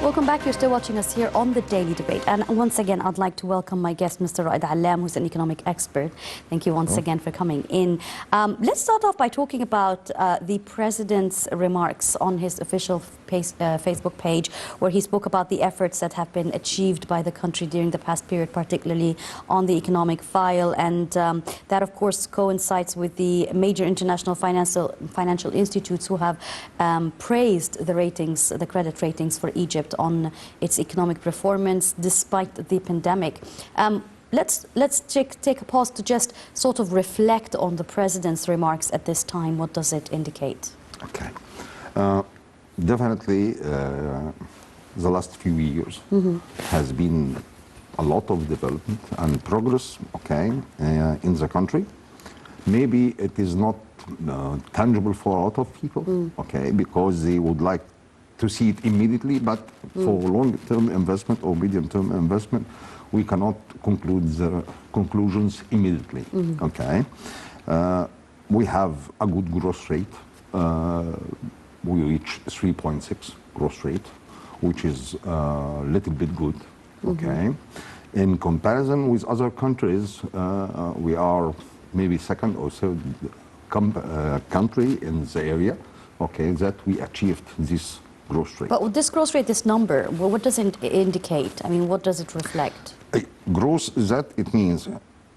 Welcome back. You're still watching us here on The Daily Debate. And once again, I'd like to welcome my guest, Mr. Raed Allam, who's an economic expert. Thank you once again for coming in. Let's start off by talking about the President's remarks on his official Facebook page, where he spoke about the efforts that have been achieved by the country during the past period, particularly on the economic file. And that, of course, coincides with the major international financial institutes who have praised the ratings, the credit ratings for Egypt on its economic performance despite the pandemic. Let's take a pause to just sort of reflect on the President's remarks at this time. What does it indicate? Okay. Definitely, the last few years has been a lot of development and progress, okay, in the country. Maybe it is not tangible for a lot of people, okay, because they would like to see it immediately, but for long-term investment or medium-term investment, we cannot conclude the conclusions immediately, okay. We have a good growth rate. We reach 3.6 growth rate, which is a little bit good, okay. In comparison with other countries, we are maybe second or third country in the area, okay, that we achieved this growth rate. But with this growth rate, this number, well, what does it indicate? I mean, what does it reflect? Growth, that it means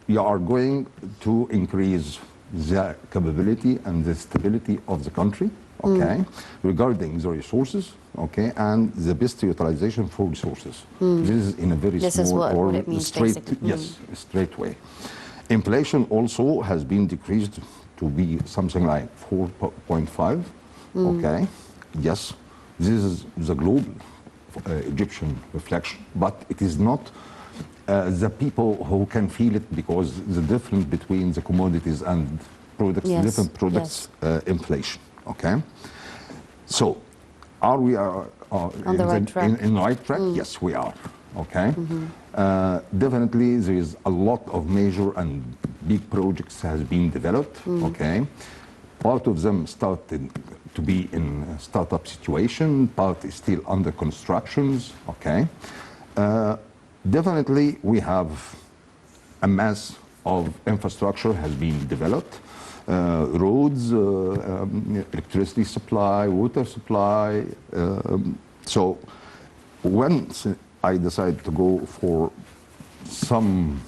you are going to increase the capability and the stability of the country, okay, regarding the resources, okay, and the best utilization for resources. This is in a very small or what it means, straight, straight way. Inflation also has been decreased to be something like 4.5, okay, yes. This is the global Egyptian reflection, but it is not the people who can feel it, because the difference between the commodities and products, different products, inflation, okay? So, are we on the right track? In the right track? Yes, we are, okay? Definitely, there is a lot of major and big projects has been developed, okay? Part of them started to be in a startup situation, part is still under constructions, okay? Definitely, we have a mass of infrastructure has been developed. Roads, electricity supply, water supply. So once I decided to go for some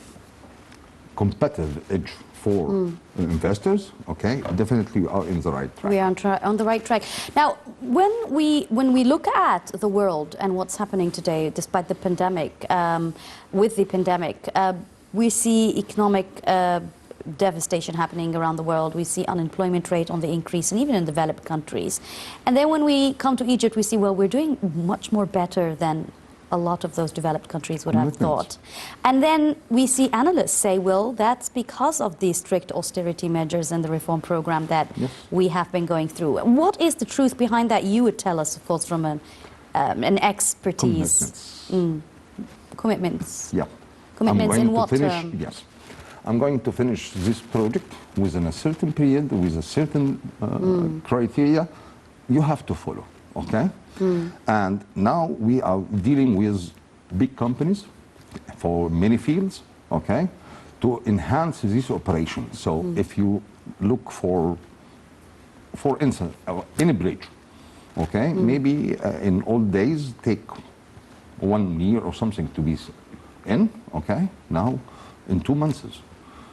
competitive edge for investors, okay, definitely we are in the right track. We are on the right track. Now, when we look at the world and what's happening today, despite the pandemic, with the pandemic, we see economic devastation happening around the world. We see unemployment rate on the increase, and even in developed countries. And then when we come to Egypt, we see, well, we're doing much more better than a lot of those developed countries would have thought. And then we see analysts say, well, that's because of the strict austerity measures and the reform program that we have been going through. What is the truth behind that? You would tell us, of course, from an expertise. Commitments. Yeah. Commitments in what term? Yes. I'm going to finish this project within a certain period, with a certain criteria you have to follow, okay? And now we are dealing with big companies for many fields, okay, to enhance this operation. So if you look for instance, any bridge, okay, maybe in old days take 1 year or something to be in, okay, now in 2 months.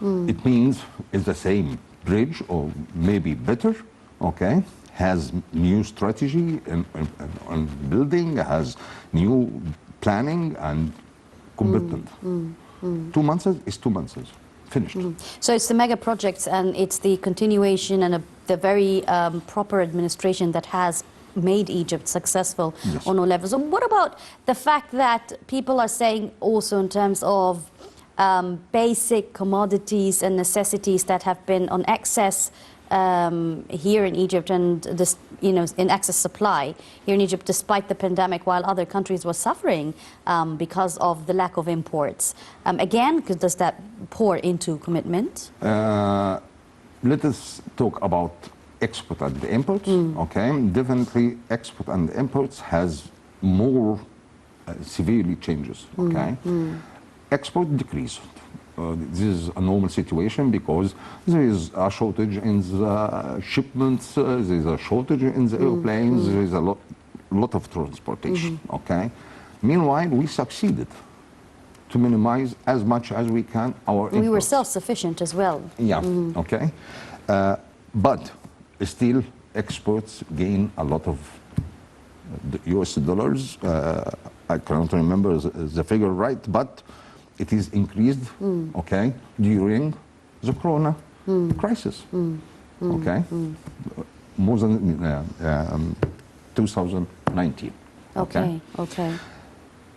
It means it's the same bridge or maybe better, okay, has new strategy and building, has new planning and commitment. 2 months is 2 months, finished. So it's the mega projects and it's the continuation and the very proper administration that has made Egypt successful on all levels. So what about the fact that people are saying also in terms of basic commodities and necessities that have been on excess here in Egypt, and this, in excess supply here in Egypt, despite the pandemic, while other countries were suffering because of the lack of imports. Again, does that pour into commitment? Let us talk about export and imports. Okay, definitely export and imports has more severely changes, okay? Export decreased. This is a normal situation because there is a shortage in the shipments, there is a shortage in the airplanes, there is a lot of transportation, okay? Meanwhile, we succeeded to minimize as much as we can our imports. We were self-sufficient as well. Yeah, okay. But still, exports gain a lot of the US dollars. I cannot remember the figure right, but it is increased, okay, during the Corona crisis, okay, more than 2019. Okay, okay.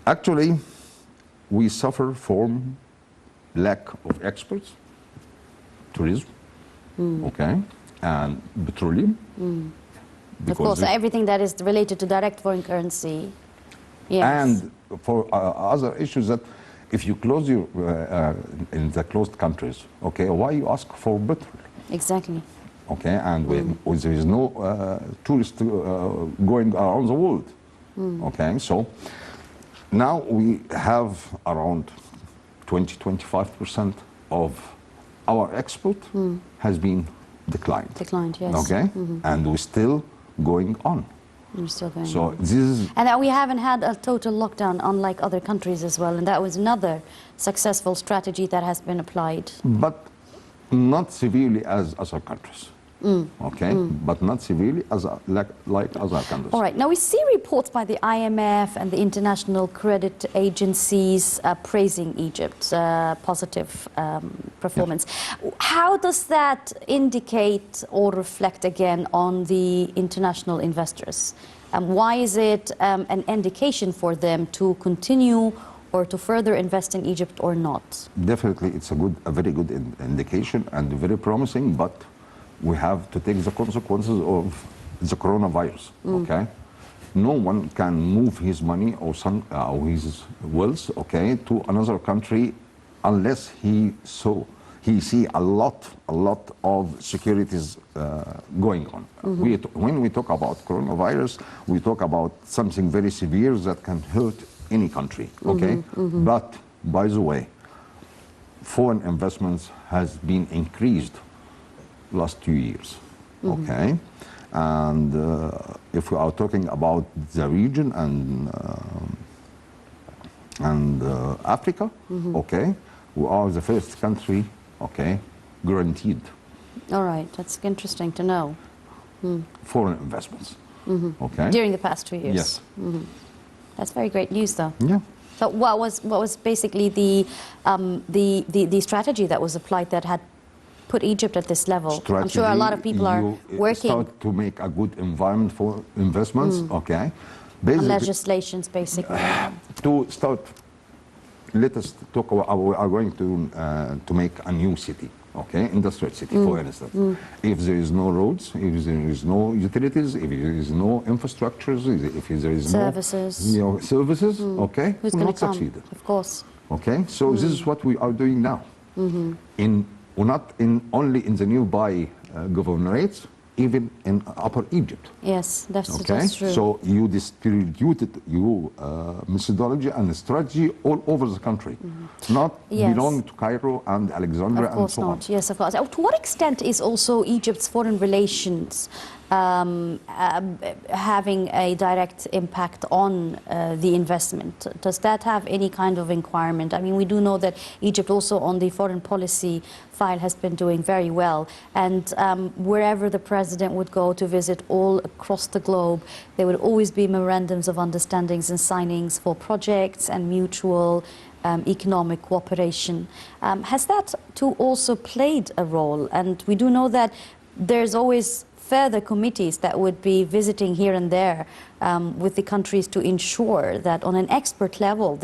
Actually, we suffer from lack of exports, tourism, okay, and petroleum. Of course, everything that is related to direct foreign currency. Yes. And for other issues that if you close your, in the closed countries, okay, why you ask for petrol? Exactly. Okay, and when there is no tourist going around the world, okay, so now we have around 20-25% of our export has been declined. Declined, yes. Okay, and we're still going on. We're still going So on. this is, And that we haven't had a total lockdown, unlike other countries as well, and that was another successful strategy that has been applied. but not severely as other countries. Okay, but not severely as like other countries. All right. Now we see reports by the IMF and the international credit agencies praising Egypt's positive performance. Yes. How does that indicate or reflect again on the international investors? Why is it an indication for them to continue or to further invest in Egypt or not? Definitely, it's a very good indication and very promising, but we have to take the consequences of the coronavirus, okay? No one can move his money or his wealth, okay, to another country unless he see a lot of securities going on. When we talk about coronavirus, we talk about something very severe that can hurt any country, okay? But, by the way, foreign investments has been increased last 2 years, okay? And if we are talking about the region and Africa, okay, we are the first country, okay, guaranteed. All right, that's interesting to know. Foreign investments, okay? During the past 2 years. Yes. That's very great news, though. Yeah. So what was basically the strategy that was applied that had put Egypt at this level? Strategy, I'm sure a lot of people are working start to make a good environment for investments, okay? on legislations, basically. To start, let us talk about, we are going to make a new city, okay? Industrial city, for instance. If there is no roads, if there is no utilities, if there is no infrastructures, if there is services, no services, okay? Who's we're going not to come? succeeded. Of course. Okay, so this is what we are doing now. Not only in the nearby governorates, even in Upper Egypt. Yes, that's true. So you distributed your methodology and strategy all over the country, not belong to Cairo and Alexandria and so on. Yes, of course. To what extent is also Egypt's foreign relations having a direct impact on the investment? Does that have any kind of requirement? I mean, we do know that Egypt also on the foreign policy file has been doing very well, and wherever the president would go to visit all across the globe, there would always be memorandums of understandings and signings for projects and mutual economic cooperation. Has that too also played a role? And we do know that there's always further committees that would be visiting here and there with the countries to ensure that on an expert level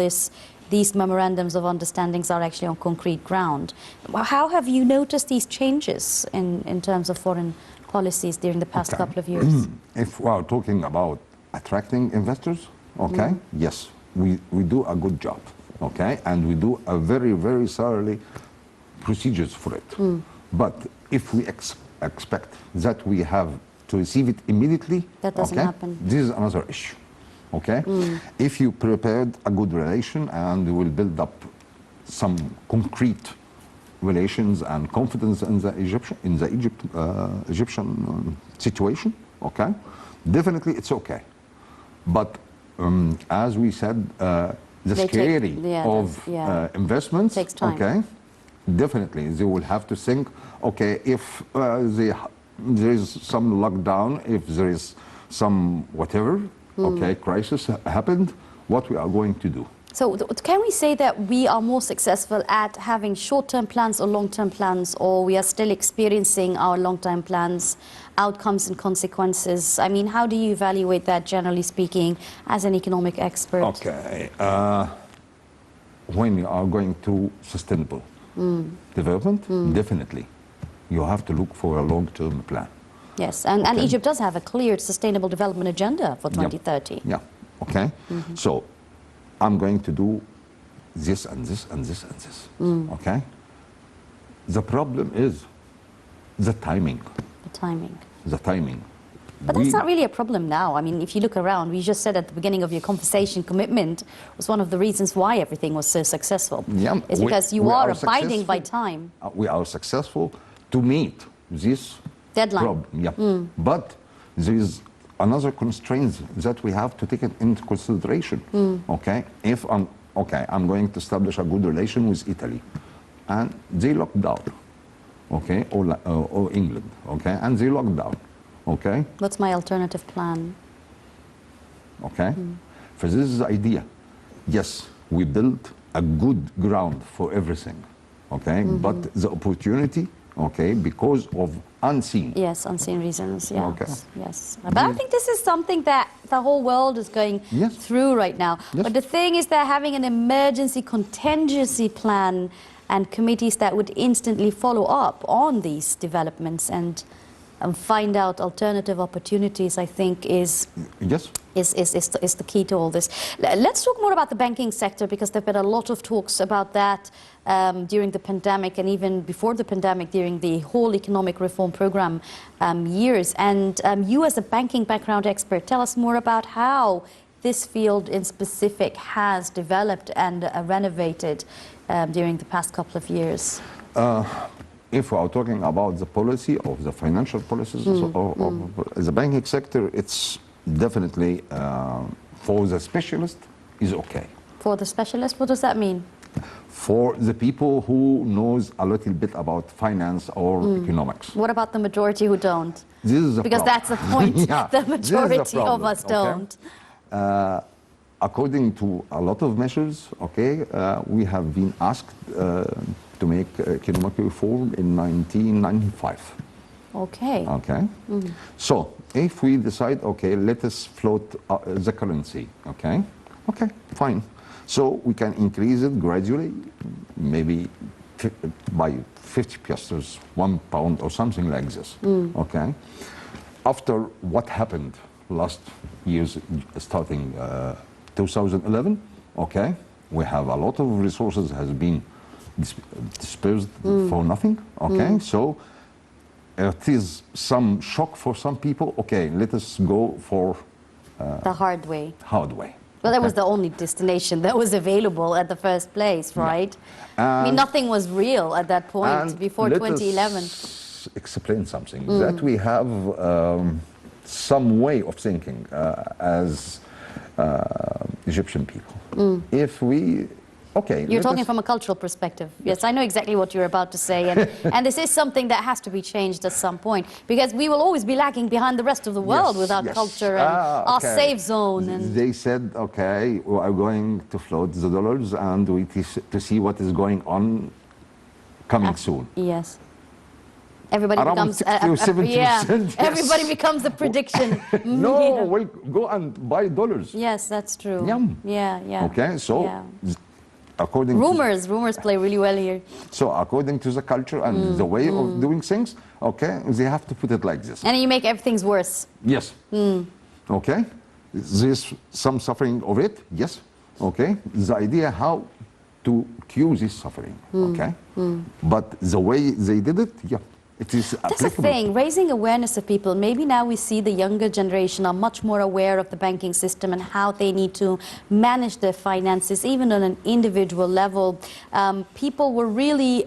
these memorandums of understandings are actually on concrete ground. How have you noticed these changes in terms of foreign policies during the past couple of years? If we are talking about attracting investors, okay, yes, we do a good job, okay, and we do a very, very thoroughly procedures for it. But if we expect that we have to receive it immediately, that doesn't happen. This is another issue. okay? If you prepared a good relation and you will build up some concrete relations and confidence in the Egyptian situation, okay? Definitely it's okay. But as we said, the scary of investments, takes time. okay? Definitely, they will have to think, okay, if there is some lockdown, if there is some whatever, okay, crisis happened, what we are going to do. So can we say that we are more successful at having short-term plans or long-term plans, or we are still experiencing our long-term plans, outcomes and consequences? I mean, how do you evaluate that, generally speaking, as an economic expert? Okay. When you are going to sustainable development, definitely, you have to look for a long-term plan. Yes, and Egypt does have a clear sustainable development agenda for 2030. Yeah, okay. So I'm going to do this and this and this and this, okay? The problem is the timing. The timing. The timing. But that's not really a problem now. I mean, if you look around, we just said at the beginning of your conversation, commitment was one of the reasons why everything was so successful. Yeah, it's because you are abiding by time. We are successful to meet this deadline. problem. Yeah. But there is another constraint that we have to take it into consideration. Okay, if I'm going to establish a good relation with Italy, and they locked down, okay, or England, okay, and they locked down, okay. What's my alternative plan? Okay, for this is the idea. Yes, we built a good ground for everything, okay, but the opportunity, okay, because of unseen. Yes, unseen reasons, yes. Okay. Yes. But I think this is something that the whole world is going through right now. Yes. But the thing is that having an emergency contingency plan and committees that would instantly follow up on these developments and find out alternative opportunities, I think is the key to all this. Let's talk more about the banking sector, because there have been a lot of talks about that during the pandemic and even before the pandemic, during the whole economic reform program years. And you, as a banking background expert, tell us more about how this field in specific has developed and renovated during the past couple of years. If we are talking about the policy of the financial policies of the banking sector, it's definitely for the specialist is okay. For the specialist, what does that mean? For the people who knows a little bit about finance or economics. What about the majority who don't? This is because that's the point. Yeah, the majority of us don't. According to a lot of measures, okay, we have been asked to make economic reform in 1995. Okay. Okay. So if we decide, okay, let us float the currency, okay, fine. So we can increase it gradually, maybe by 50 piastres, £1 or something like this, okay. After what happened last years, starting 2011, okay, we have a lot of resources has been dispersed for nothing, okay. So it is some shock for some people. Okay, let us go for the hard way. Well, that was the only destination that was available at the first place, right? Yeah. I mean, nothing was real at that point before 2011. Us explain something that we have some way of thinking as Egyptian people. If we you're talking from a cultural perspective. Yes, I know exactly what you're about to say. And this is something that has to be changed at some point, because we will always be lagging behind the rest of the world without culture and our safe zone. And they said, okay, we are going to float the dollars and we to see what is going on coming soon. Yes. Everybody around becomes 60 or 70%. Yes. Everybody becomes a prediction. No, we'll go and buy dollars. Yes, that's true. Yeah. Okay, so according rumors play really well here. So according to the culture and the way of doing things, okay, they have to put it like this. And you make everything's worse. Yes. Okay. There's some suffering of it. Yes. Okay. The idea how to cure this suffering. Okay. But the way they did it, it is That's the applicable. thing, raising awareness of people. Maybe now we see the younger generation are much more aware of the banking system and how they need to manage their finances, even on an individual level. People were really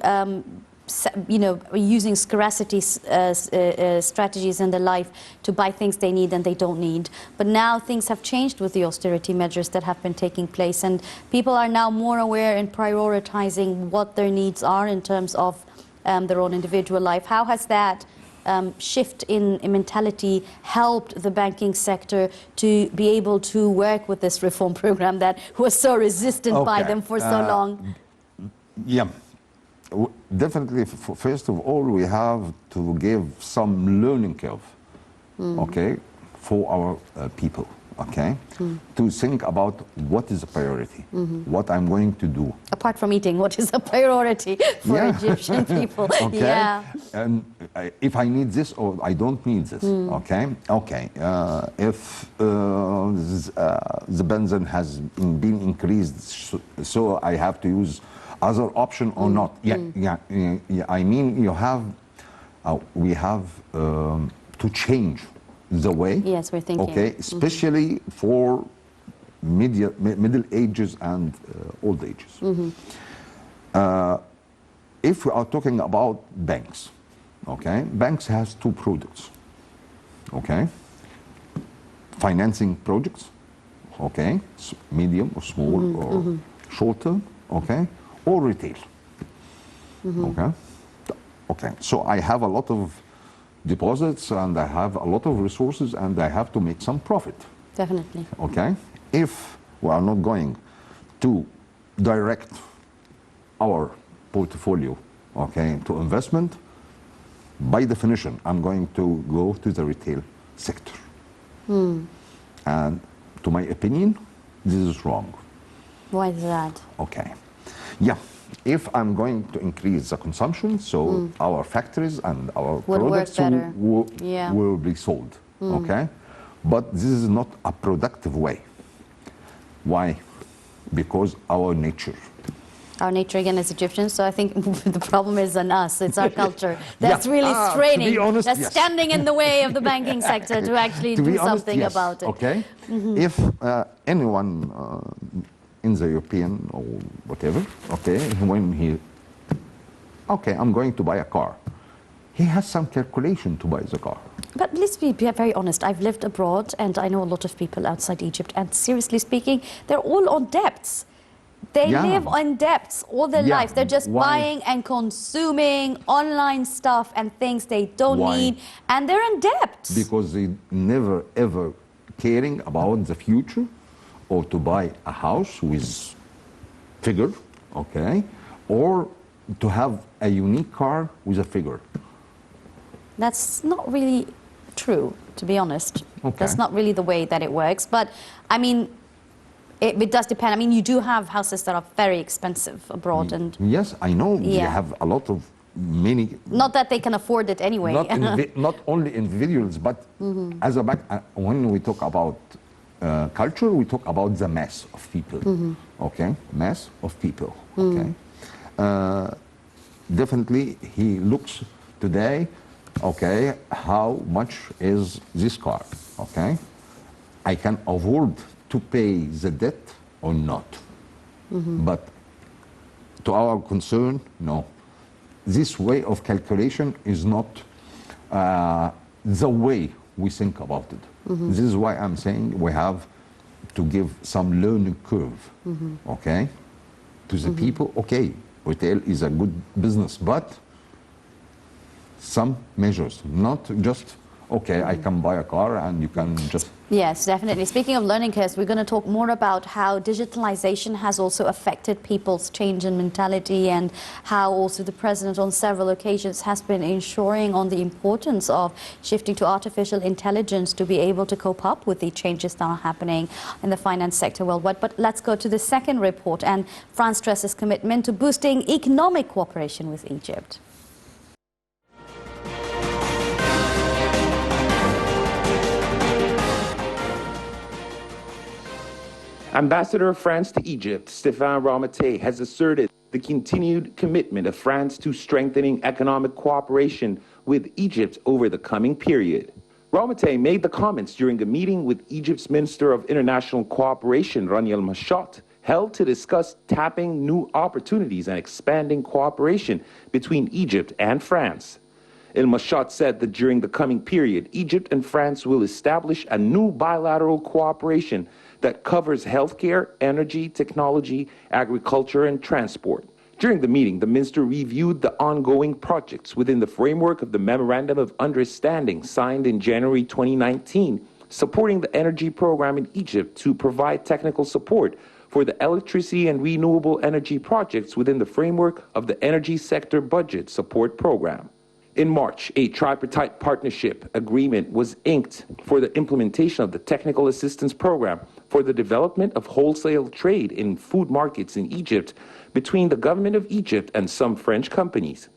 using scarcity strategies in their life to buy things they need and they don't need. But now things have changed with the austerity measures that have been taking place, and people are now more aware in prioritizing what their needs are in terms of their own individual life. How has that shift in mentality helped the banking sector to be able to work with this reform program that was so resistant by them for so long? Yeah. Definitely, first of all, we have to give some learning curve, okay, for our people, okay, to think about what is a priority, what I'm going to do. Apart from eating, what is a priority for Egyptian people? Okay. Yeah. And if I need this or I don't need this, okay, okay. If the benzene has been increased, so I have to use other option or not? Yeah. I mean, you have, we have to change the way. Yes, we're thinking. Okay, especially for middle ages and old ages. If we are talking about banks, okay, banks has two products. Okay, financing projects. Okay, medium or small or short term. Okay. Or retail. Okay. Okay. So I have a lot of deposits and I have a lot of resources and I have to make some profit. Definitely. Okay. If we are not going to direct our portfolio, okay, to investment, by definition, I'm going to go to the retail sector. And to my opinion, this is wrong. Why is that? Okay. Yeah, if I'm going to increase the consumption, so our factories and our products will be sold, okay? But this is not a productive way. Why? Because our nature. Our nature again as Egyptians, so I think the problem is on us. It's our culture that's really straining, to be honest, that's standing in the way of the banking sector to actually do something about it. Okay, if anyone in the European or whatever, okay, when I'm going to buy a car, he has some calculation to buy the car. But let's be very honest, I've lived abroad and I know a lot of people outside Egypt, and seriously speaking, they're all on debts. They live on debts all their lives. They're just buying and consuming online stuff and things they don't need, and they're in debt. Because they never ever caring about the future, or to buy a house with figure, okay, or to have a unique car with a figure. That's not really true, to be honest. Okay. That's not really the way that it works. But I mean, it does depend. I mean, you do have houses that are very expensive abroad, and yes, I know. You have a lot of many. Not that they can afford it anyway. Not only individuals, but as a when we talk about culture, we talk about the mass of people. Okay, mass of people. Okay, definitely he looks today. Okay, how much is this car? Okay, I can afford to pay the debt or not. But to our concern, no. This way of calculation is not the way we think about it. This is why I'm saying we have to give some learning curve, okay, to the people. Okay, retail is a good business, but some measures, not just, okay, I can buy a car and you can just... Yes, definitely. Speaking of learning curves, we're going to talk more about how digitalization has also affected people's change in mentality, and how also the President on several occasions has been ensuring on the importance of shifting to artificial intelligence to be able to cope up with the changes that are happening in the finance sector worldwide. But let's go to the second report, and France stresses commitment to boosting economic cooperation with Egypt. Ambassador of France to Egypt, Stéphane Ramate, has asserted the continued commitment of France to strengthening economic cooperation with Egypt over the coming period. Raed made the comments during a meeting with Egypt's Minister of International Cooperation, Raed, held to discuss tapping new opportunities and expanding cooperation between Egypt and France. El-Mashat said that during the coming period, Egypt and France will establish a new bilateral cooperation that covers healthcare, energy, technology, agriculture, and transport. During the meeting, the minister reviewed the ongoing projects within the framework of the Memorandum of Understanding signed in January 2019, supporting the energy program in Egypt to provide technical support for the electricity and renewable energy projects within the framework of the Energy Sector Budget Support Program. In March, a tripartite partnership agreement was inked for the implementation of the Technical Assistance Program for the development of wholesale trade in food markets in Egypt between the government of Egypt and some French companies.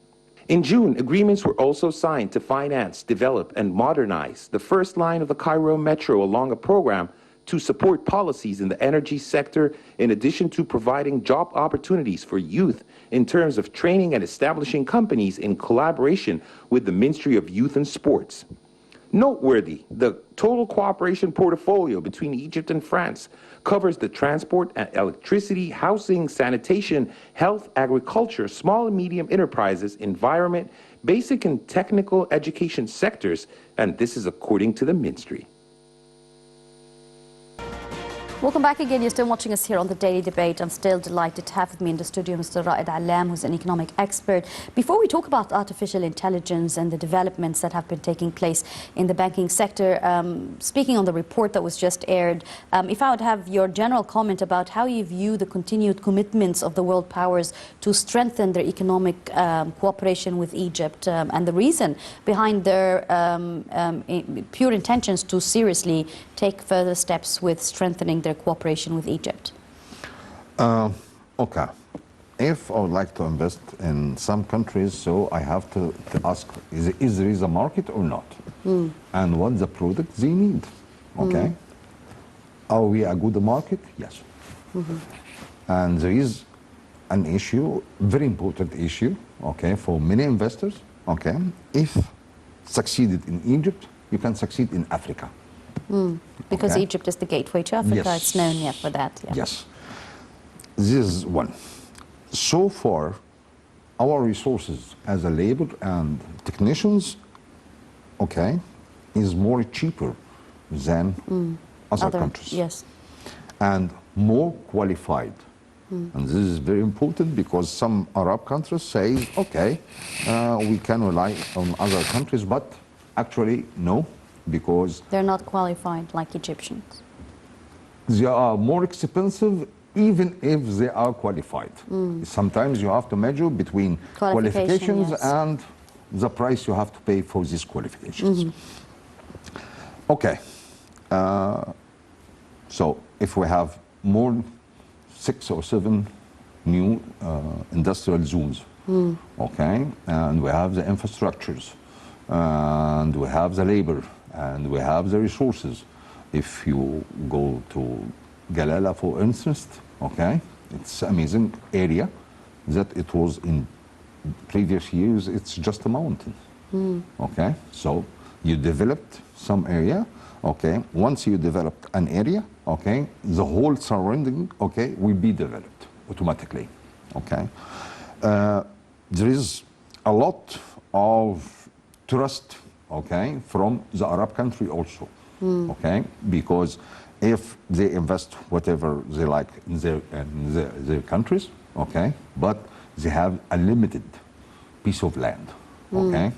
In June, agreements were also signed to finance, develop, and modernize the first line of the Cairo Metro along a program to support policies in the energy sector, in addition to providing job opportunities for youth in terms of training and establishing companies in collaboration with the Ministry of Youth and Sports. Noteworthy, the total cooperation portfolio between Egypt and France covers the transport and electricity, housing, sanitation, health, agriculture, small and medium enterprises, environment, basic and technical education sectors, and this is according to the ministry. Welcome back again. You're still watching us here on the Daily Debate. I'm still delighted to have with me in the studio Mr. Raed Allam, who's an economic expert. Before we talk about artificial intelligence and the developments that have been taking place in the banking sector, speaking on the report that was just aired, if I would have your general comment about how you view the continued commitments of the world powers to strengthen their economic cooperation with Egypt and the reason behind their pure intentions to seriously take further steps with strengthening their cooperation with Egypt? Okay. If I would like to invest in some countries, so I have to ask, is there a market or not? And what the product they need, okay? Are we a good market? Yes. And there is an issue, very important issue, okay, for many investors, okay? If succeeded in Egypt, you can succeed in Africa. Because Okay. Egypt is the gateway to Africa. Yes. It's known yet for that. Yeah. Yes. This is one. So far, our resources as a labor and technicians, okay, is more cheaper than other countries. Yes. And more qualified. And this is very important because some Arab countries say, okay, we can rely on other countries, but actually no, because They're not qualified like Egyptians. they are more expensive even if they are qualified. Sometimes you have to measure between qualifications yes. and the price you have to pay for these qualifications. Okay. So if we have more 6 or 7 new industrial zones, okay, and we have the infrastructures, and we have the labor, and we have the resources. If you go to Galala, for instance, okay, it's an amazing area that it was in previous years, it's just a mountain, okay? So you developed some area, okay? Once you developed an area, okay, the whole surrounding, okay, will be developed automatically, okay? There is a lot of trust, okay, from the Arab country also, okay, because if they invest whatever they like in their countries, okay, but they have a limited piece of land, okay,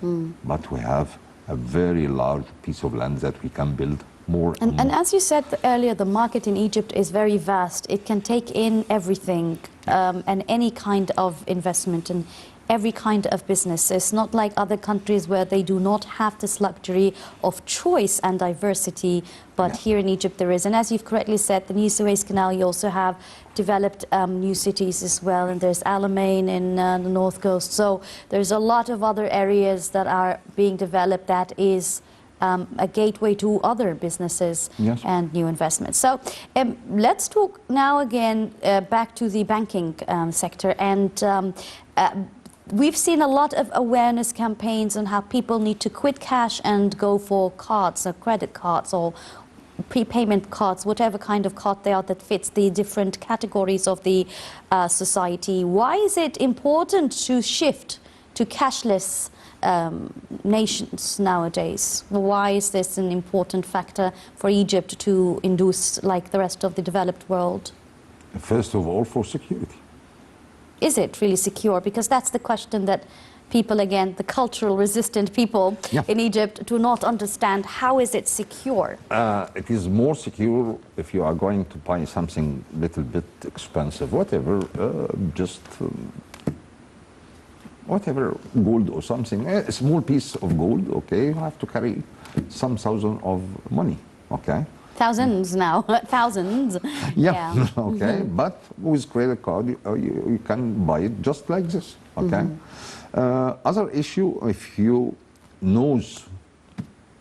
but we have a very large piece of land that we can build more. And as you said earlier, the market in Egypt is very vast. It can take in everything and any kind of investment and every kind of business. It's not like other countries where they do not have this luxury of choice and diversity, but here in Egypt there is. And as you've correctly said, the new Suez Canal, you also have developed new cities as well, and there's Allam in the north coast. So there's a lot of other areas that are being developed that is a gateway to other businesses and new investments. So let's talk now again back to the banking sector and we've seen a lot of awareness campaigns on how people need to quit cash and go for cards or credit cards or prepayment cards, whatever kind of card they are that fits the different categories of the society. Why is it important to shift to cashless nations nowadays? Why is this an important factor for Egypt to induce like the rest of the developed world? First of all, for security. Is it really secure? Because that's the question that people, again, the cultural resistant people in Egypt do not understand. How is it secure? It is more secure if you are going to buy something little bit expensive, whatever, whatever, gold or something, a small piece of gold, okay, you have to carry some thousand of money, okay? Thousands now, thousands. Yeah. Okay, but with credit card, you can buy it just like this, okay? Other issue, if you knows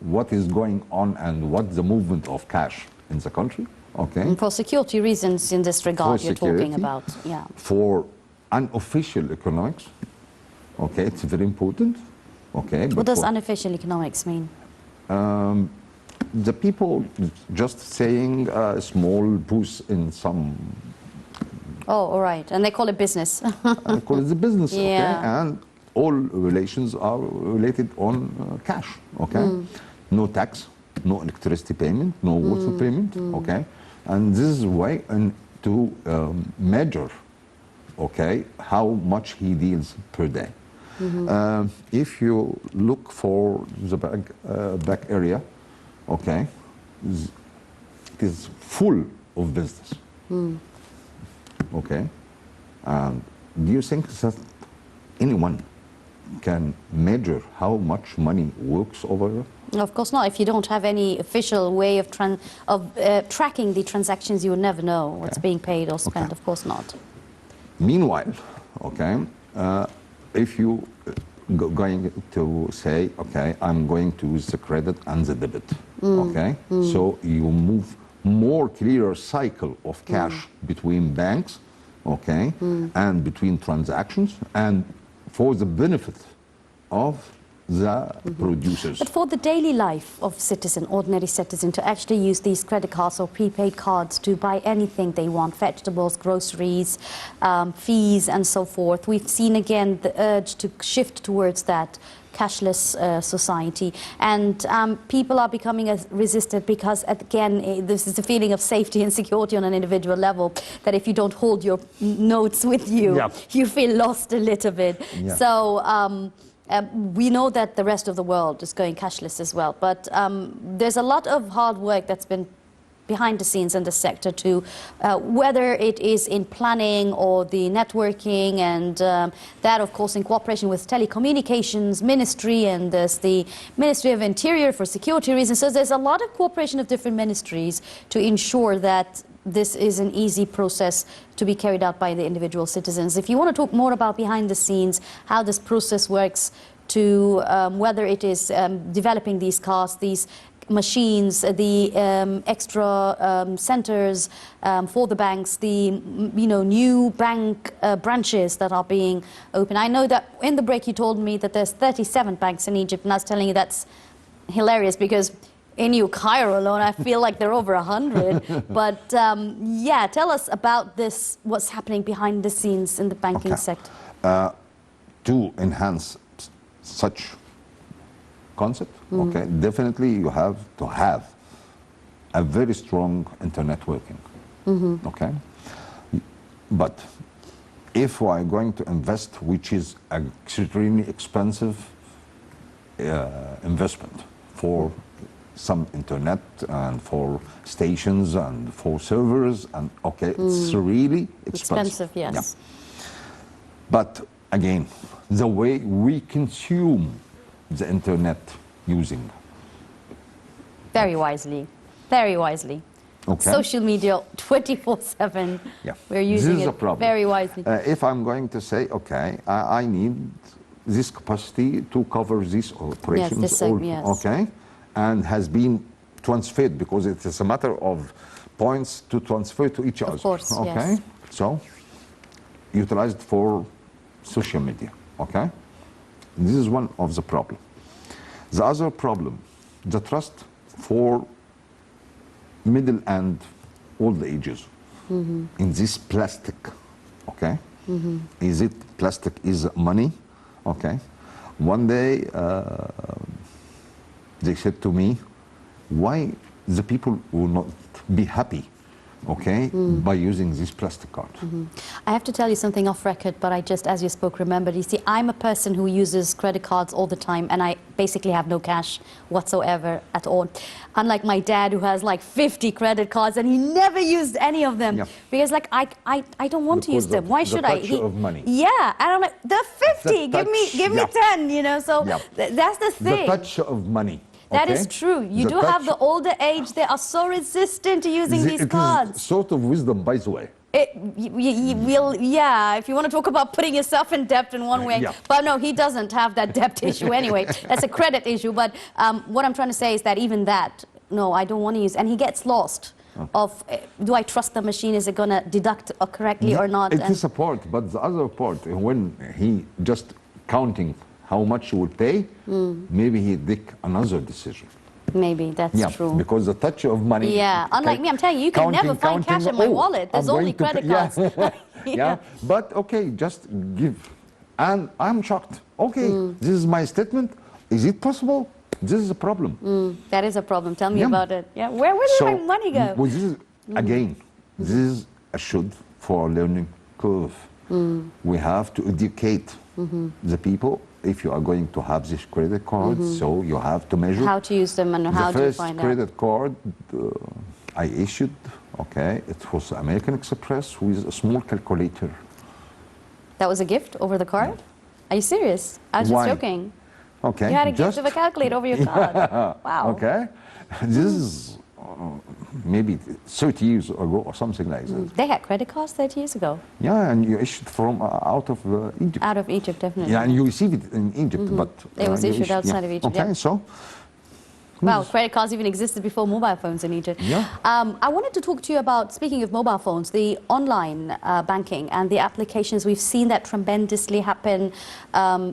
what is going on and what the movement of cash in the country, okay? And for security reasons in this regard you're talking about, yeah. For unofficial economics, okay, it's very important, okay? What does unofficial economics mean? The people just saying a small boost in some... Oh, all right, and they call it business. They call it the business, okay? Yeah. And all relations are related on cash, okay? No tax, no electricity payment, no water payment, okay? And this is a way to measure, okay, how much he deals per day. If you look for the back area, okay, it is full of business, okay? And do you think that anyone can measure how much money works over there? Of course not. If you don't have any official way of tracking the transactions, you will never know what's being paid or spent. Of course not. Meanwhile, okay, if you going to say, okay, I'm going to use the credit and the debit, okay, so you move more clearer cycle of cash between banks, okay, and between transactions, and for the benefit of the producers. But for the daily life of ordinary citizen, to actually use these credit cards or prepaid cards to buy anything they want, vegetables, groceries, fees and so forth, we've seen again the urge to shift towards that cashless society, and people are becoming resistant because, again, this is a feeling of safety and security on an individual level, that if you don't hold your notes with you, you feel lost a little bit. So we know that the rest of the world is going cashless as well, but there's a lot of hard work that's been behind the scenes in the sector to whether it is in planning or the networking, and that of course in cooperation with telecommunications ministry, and there's the Ministry of Interior for security reasons. So there's a lot of cooperation of different ministries to ensure that this is an easy process to be carried out by the individual citizens. If you want to talk more about behind the scenes, how this process works, to whether it is developing these cards, these machines, the extra centers for the banks, the new bank branches that are being opened. I know that in the break you told me that there's 37 banks in Egypt, and I was telling you that's hilarious because in New Cairo alone, I feel like they're over 100. But yeah, tell us about this, what's happening behind the scenes in the banking sector. To enhance such concept, okay, definitely you have to have a very strong internet working, okay? But if we are going to invest, which is an extremely expensive investment for some internet and for stations and for servers, and okay, it's really expensive. Yes. Yeah. But again, the way we consume the internet using. Very wisely, very wisely. Okay. Social media 24/7. Yeah. We're using this is it a problem. very wisely. If I'm going to say, okay, I need this capacity to cover these operations, okay, and has been transferred because it is a matter of points to transfer to each other. Of course, okay. Yes. So, utilized for social media, okay? This is one of the problem. The other problem, the trust for middle and old ages in this plastic, okay? Is it plastic is money, okay? One day they said to me, why the people will not be happy, okay, by using this plastic card? I have to tell you something off record, but I just, as you spoke, remembered. You see, I'm a person who uses credit cards all the time, and I basically have no cash whatsoever at all. Unlike my dad, who has like 50 credit cards, and he never used any of them. Yeah. Because like, I don't want to use them. Why should I? The touch of money. Yeah, and I'm like, the 50, give me yeah. 10, you know, so Yeah. that's the thing. The touch of money. That okay? is true. You The do have touch- the older age, they are so resistant to using these It cards. is sort of wisdom, by the way. Yeah, if you want to talk about putting yourself in debt in one way. Yeah. But no, he doesn't have that debt issue anyway. That's a credit issue. But what I'm trying to say is that even that, no, I don't want to use. And he gets lost of, do I trust the machine? Is it going to deduct correctly or not? It is a part, but the other part, when he just counting how much he would pay, maybe he'd take another decision. Maybe, that's true. Because the touch of money. Yeah, unlike me, I'm telling you, you can never find cash in my wallet. There's only credit cards. Yeah, but okay, just give. And I'm shocked. Okay, this is my statement. Is it possible? This is a problem. That is a problem. Tell me about it. Yeah, where did my money go? Well, this is, again, this is a should for learning curve. We have to educate the people. If you are going to have this credit card, so you have to measure How to use them and how to find The first credit card I issued, okay, it was American Express with a small calculator. That was a gift over the card? Are you serious? I was just Why? joking. Okay. You had a gift of a calculator over your card. Wow. Okay. This is maybe 30 years ago or something like that. They had credit cards 30 years ago. Yeah, and you issued from out of Egypt. Out of Egypt, definitely. Yeah, and you receive it in Egypt, but It was you issued outside of Egypt, Okay, yeah. so Wow, credit cards even existed before mobile phones in Egypt. Yeah. I wanted to talk to you about, speaking of mobile phones, the online banking and the applications. We've seen that tremendously happen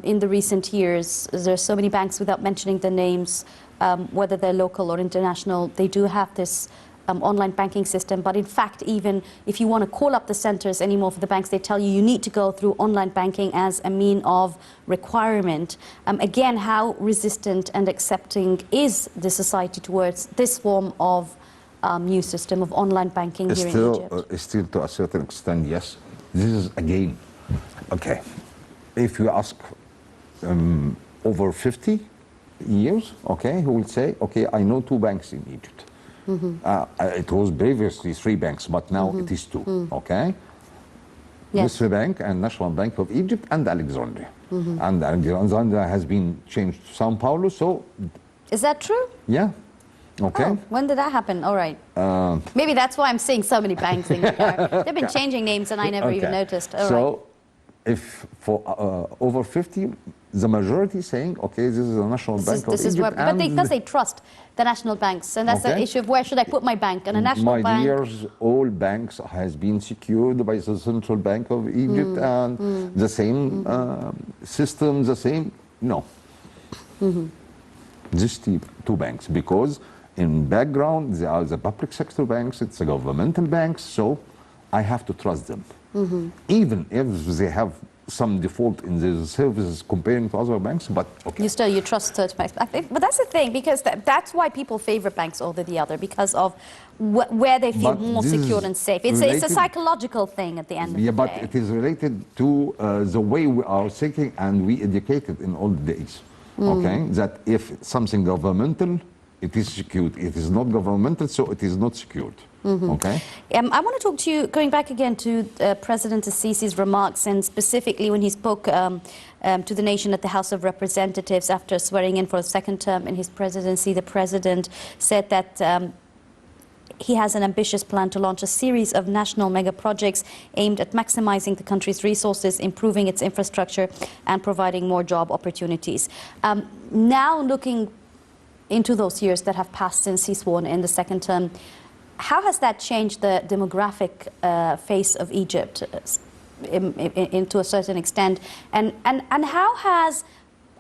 in the recent years. There's so many banks, without mentioning the names, whether they're local or international, they do have this online banking system. But in fact, even if you want to call up the centers anymore for the banks, they tell you you need to go through online banking as a mean of requirement. Again, how resistant and accepting is the society towards this form of new system of online banking here in Egypt? Still to a certain extent, yes. This is again, okay, if you ask over 50 years, okay, who will say, okay, I know 2 banks in Egypt. It was previously 3 banks, but now it is 2, okay? Yes. Misri Bank and National Bank of Egypt and Alexandria. And Alexandria has been changed to Sao Paulo, so... Is that true? Yeah, okay. Oh, when did that happen? All right. Maybe that's why I'm seeing so many banks in here. They've been changing names and I never even noticed. All right. If for over 50, the majority saying, okay, this is the National Bank of Egypt. But because they trust the national banks, and that's the issue of where should I put my bank? And a national bank... My dears, all banks has been secured by the Central Bank of Egypt and the same system, the same... No. Just 2 banks, because in background, they are the public sector banks, it's the governmental banks, so I have to trust them. Even if they have some default in their services comparing to other banks, but okay. You trust certain banks. But that's the thing, because that's why people favor banks over the other, because of where they feel more secure and safe. It's a psychological thing at the end of the day. Yeah, but it is related to the way we are thinking and we educated in old days. Okay, that if something governmental, it is secured. It is not governmental, so it is not secured. Okay. I want to talk to you, going back again to President Sisi's remarks, and specifically when he spoke to the nation at the House of Representatives after swearing in for a 2nd term in his presidency. The president said that he has an ambitious plan to launch a series of national mega projects aimed at maximizing the country's resources, improving its infrastructure, and providing more job opportunities. Now looking into those years that have passed since he swore in the 2nd term, how has that changed the demographic face of Egypt? to a certain extent. And how has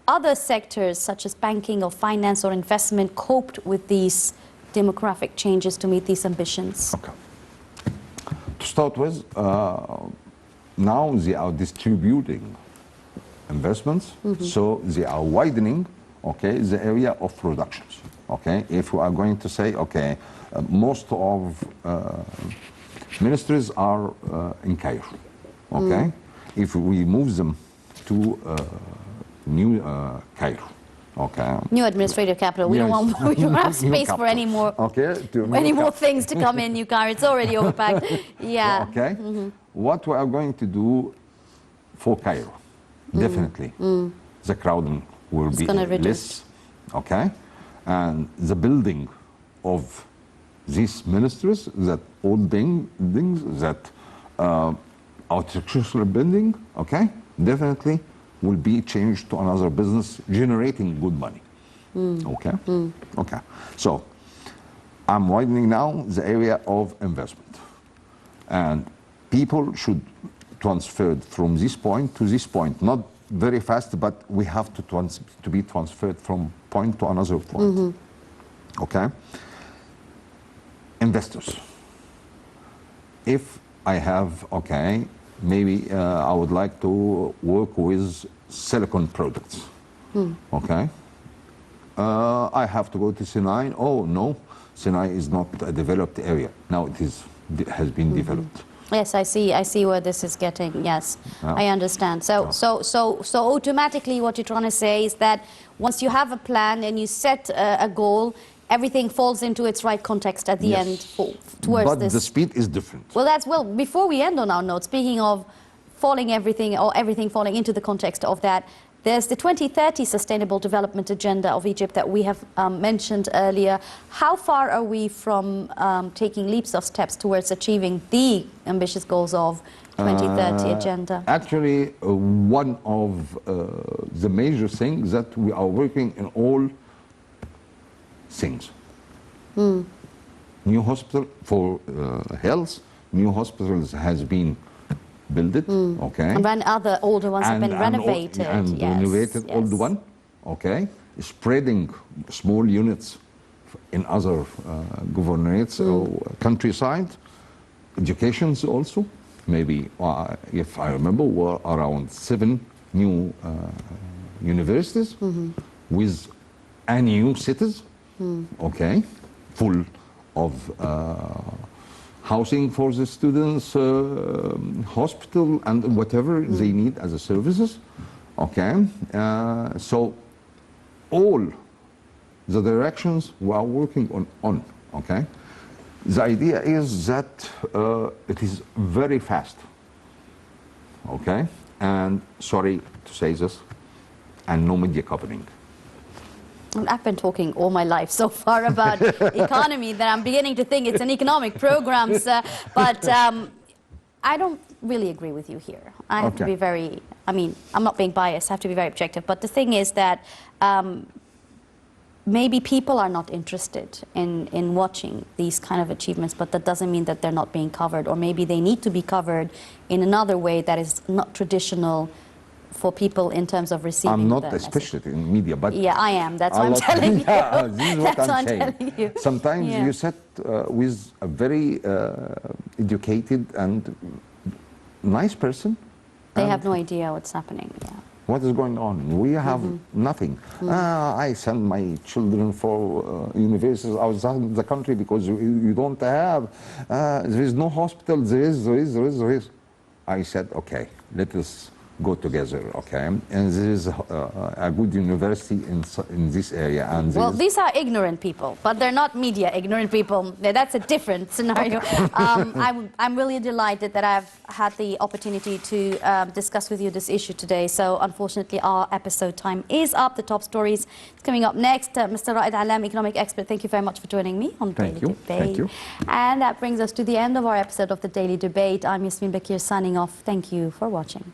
other sectors such as banking or finance or investment coped with these demographic changes to meet these ambitions? Okay. To start with, now they are distributing investments, so they are widening, okay, the area of productions. Okay, if we are going to say, okay, most of ministries are in Cairo. Okay, if we move them to new Cairo. Okay. New administrative capital. We Yes. don't have space for capital. any more. Okay. Any more things to come in, New Cairo. It's already overpacked. Yeah. Okay. What we are going to do for Cairo, definitely, the crowding will be gonna reduce. less. Okay, and the building of these ministries, that old buildings, that architectural building, okay, definitely will be changed to another business generating good money. Okay? Okay. So I'm widening now the area of investment. And people should transfer from this point to this point. Not very fast, but we have to be transferred from point to another point. Okay? Investors. If I have, okay, maybe I would like to work with silicon products. Okay. I have to go to Sinai. Oh no, Sinai is not a developed area. Now it has been developed. Yes, I see where this is getting. Yes, I understand. So automatically, what you're trying to say is that once you have a plan and you set a goal, everything falls into its right context at the end towards but this. the speed is different. Well, before we end on our note, speaking of falling everything or everything falling into the context of that, there's the 2030 Sustainable Development Agenda of Egypt that we have mentioned earlier. How far are we from taking leaps of steps towards achieving the ambitious goals of 2030 agenda? Actually, one of the major things that we are working in all things. New hospital for health, new hospitals has been built, okay. And then other older ones have been renovated. And yes, renovated yes. old one, okay. Spreading small units in other governorates or countryside. Educations also, maybe, if I remember, were around 7 new universities with a new cities. Okay, full of housing for the students, hospital, and whatever they need as a services. Okay, so all the directions we are working on. Okay, the idea is that it is very fast. Okay, and sorry to say this, and no media covering. I've been talking all my life so far about economy that I'm beginning to think it's an economic program, but I don't really agree with you here. I have to be very, I'm not being biased, I have to be very objective, but the thing is that maybe people are not interested in watching these kind of achievements, but that doesn't mean that they're not being covered, or maybe they need to be covered in another way that is not traditional for people in terms of receiving. I'm not a specialist in media, but yeah, I am. That's what I'm telling you. Yeah, this is what That's I'm what saying. telling you. Sometimes you sit with a very educated and nice person. They have no idea what's happening. Yeah. What is going on? We have nothing. I send my children for universities outside the country because you don't have. There is no hospital. There is. I said, okay, let us go together, okay? And there is a good university in this area. And well, these are ignorant people, but they're not media ignorant people. That's a different scenario. I'm really delighted that I've had the opportunity to discuss with you this issue today. So unfortunately, our episode time is up. The top stories is coming up next. Mr. Raed Allam, economic expert, thank you very much for joining me on Daily Debate. Thank you. And that brings us to the end of our episode of the Daily Debate. I'm Yasmin Bakir signing off. Thank you for watching.